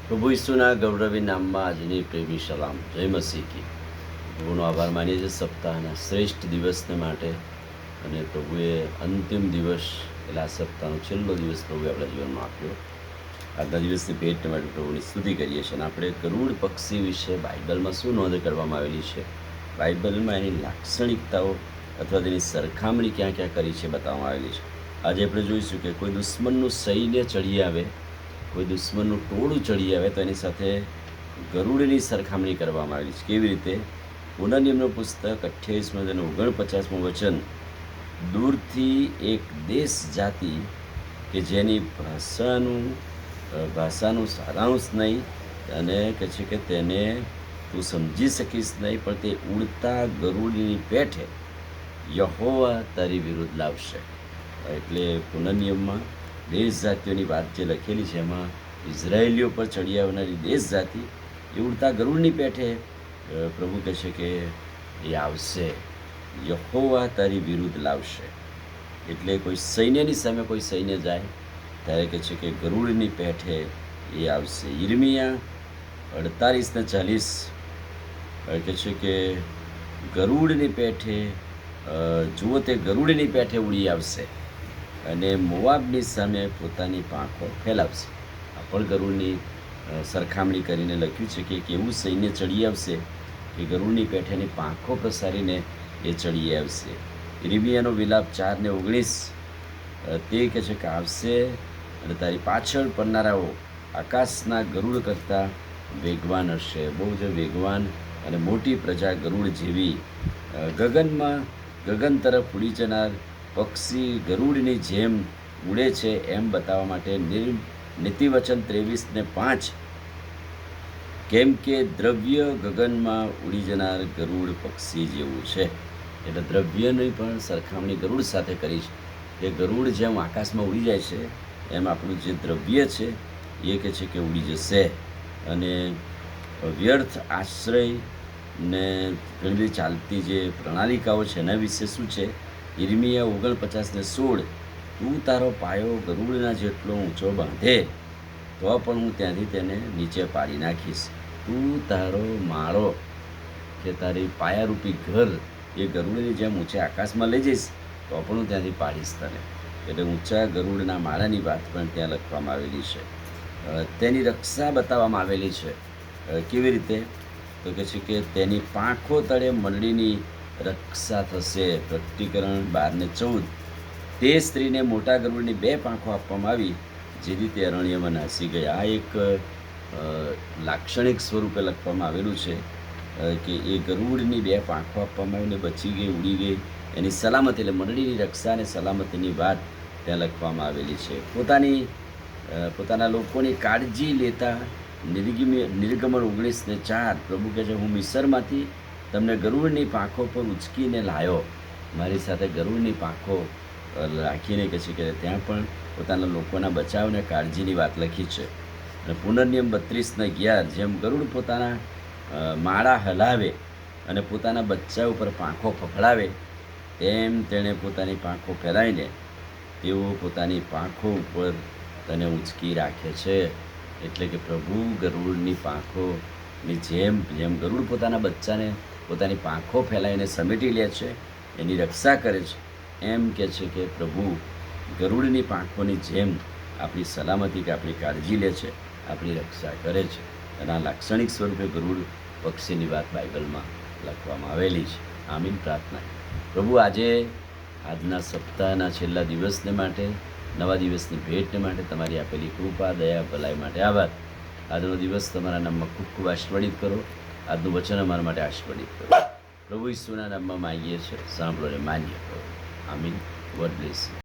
પ્રભુ ઈસુના ગૌરવી નામમાં આજની પ્રેમી સલામ. જય મસીહ કી. પ્રભુનો આભાર માનીએ છીએ સપ્તાહના શ્રેષ્ઠ દિવસને માટે, અને પ્રભુએ અંતિમ દિવસ એટલે આ સપ્તાહનો છેલ્લો દિવસ પ્રભુએ આપણા જીવનમાં આપ્યો. આજના દિવસની ભેટ માટે પ્રભુની સ્તુતિ કરીએ છીએ. અને આપણે ગરુડ પક્ષી વિશે બાઇબલમાં શું નોંધ કરવામાં આવેલી છે, બાઇબલમાં એની લાક્ષણિકતાઓ અથવા તેની સરખામણી ક્યાં ક્યાં કરી છે બતાવવામાં આવેલી છે. આજે આપણે જોઈશું કે કોઈ દુશ્મનનું સૈન્ય ચડી આવે, કોઈ દુશ્મનનું ટોળું ચડી આવે તો એની સાથે ગરુડની સરખામણી કરવામાં આવેલી છે. કેવી રીતે? પુનર્નિયમનું પુસ્તક 28 અને 49મું વચન, દૂરથી એક દેશ જાતિ કે જેની ભાષાનું સારાંશ નહીં, અને કહે છે કે તેને તું સમજી શકીશ નહીં, પણ તે ઉડતા ગરુડની પેઠે યહોવા તારી વિરુદ્ધ લાવશે. એટલે પુનર્નિયમમાં દેશ જાતિઓની વાત જે લખેલી છે એમાં ઇઝરાયેલીઓ પર ચડી આવનારી દેશ જાતિ એ ઉડતા ગરુડની પેઠે પ્રભુ કહે છે કે એ આવશે, યહોવા તારી વિરુદ્ધ લાવશે. એટલે કોઈ સૈન્યની સામે કોઈ સૈન્ય જાય ત્યારે કહે છે કે ગરુડની પેઠે એ આવશે. યિર્મયાહ 48:40 કહે છે કે ગરુડની પેઠે જુઓ, તે ગરુડની પેઠે ઉડી આવશે અને મોવાબની સામે પોતાની પાંખો ફેલાવશે. આ પણ ગરુડની સરખામણી કરીને લખ્યું છે કે એવું સૈન્ય ચડી આવશે કે ગરુડની પેઠેની પાંખો પ્રસારીને એ ચડી આવશે. યિર્મયાહનો વિલાપ 4:19 તે કહે છે કે આવશે અને તારી પાછળ પડનારાઓ આકાશના ગરુડ કરતાં વેગવાન હશે. બહુ જ વેગવાન અને મોટી પ્રજા ગરુડ જેવી, ગગન તરફ ઉડી જનાર પક્ષી ગરુડની જેમ ઉડે છે એમ બતાવવા માટે નીતિવચન 23:5, કેમ કે દ્રવ્ય ગગનમાં ઉડી જનાર ગરુડ પક્ષી જેવું છે. એટલે દ્રવ્યની પણ સરખામણી ગરુડ સાથે કરી છે કે ગરુડ જેમ આકાશમાં ઉડી જાય છે એમ આપણું જે દ્રવ્ય છે એ કહે છે કે ઉડી જશે. અને વ્યર્થ આશ્રય ને ઘણી બધી ચાલતી જે પ્રણાલિકાઓ છે એના વિશે શું છે? યિર્મયાહ 49:16, તું તારો પાયો ગરુડના જેટલો ઊંચો બાંધે તો પણ હું ત્યાંથી તેને નીચે પાડી નાખીશ. તું તારો માળો કે તારી પાયારૂપી ઘર એ ગરુડની જેમ ઊંચે આકાશમાં લઈ જઈશ તો પણ હું ત્યાંથી પાડીશ તને. એટલે ઊંચા ગરુડના માળાની વાત પણ ત્યાં લખવામાં આવેલી છે. તેની રક્ષા બતાવવામાં આવેલી છે. કેવી રીતે? તો કહે છે કે તેની પાંખો તળે મંડળીની રક્ષા થશે. પ્રકટીકરણ 12:14, તે સ્ત્રીને મોટા ગરુડની 2 પાંખો આપવામાં આવી જેથી તે અરણ્યમાં નાસી ગઈ. આ એક લાક્ષણિક સ્વરૂપે લખવામાં આવેલું છે કે એ ગરુડની 2 પાંખો આપવામાં આવીને બચી ગઈ, ઉડી ગઈ. એની સલામતી એટલે મંડળીની રક્ષા અને સલામતીની વાત ત્યાં લખવામાં આવેલી છે. પોતાના લોકોની કાળજી લેતા નિર્ગમન 19:4 પ્રભુ કહે છે, હું મિસરમાંથી તમને ગરુડની પાંખો પર ઉચકીને લાવ્યો. મારી સાથે ગરુડની પાંખો રાખીને કહે છે કે ત્યાં પણ પોતાના લોકોના બચાવ અને કાળજીની વાત લખી છે. અને પુનર્નિયમ 32:11, જેમ ગરુડ પોતાના માળા હલાવે અને પોતાના બચ્ચા ઉપર પાંખો ફફડાવે તેમ તેણે પોતાની પાંખો ફેલાવીને તેઓ પોતાની પાંખો ઉપર તને ઊંચકી રાખે છે. એટલે કે પ્રભુ ગરુડની પાંખોની જેમ ગરુડ પોતાના બચ્ચાને પોતાની પાંખો ફેલાવીને સમેટી લે છે, એની રક્ષા કરે છે, એમ કહે છે કે પ્રભુ ગરુડની પાંખોની જેમ આપણી સલામતી કે આપણી કાળજી લે છે, આપણી રક્ષા કરે છે. અને આ લાક્ષણિક સ્વરૂપે ગરુડ પક્ષીની વાત બાઇબલમાં લખવામાં આવેલી છે. આમીન. પ્રાર્થના, પ્રભુ આજના સપ્તાહના છેલ્લા દિવસને માટે, નવા દિવસની ભેટને માટે તમારી આપેલી કૃપા, દયા, ભલાઈ માટે આભાર. આજનો દિવસ તમારા નામમાં ખૂબ ખૂબ આશીર્વાદિત કરો. આજનું વચન અમારા માટે આશીર્વાદિત કરો. પ્રભુ ઈસુના નામમાં માંગીએ છીએ, સાંભળો અને માન્ય કરો. આમીન. God bless you.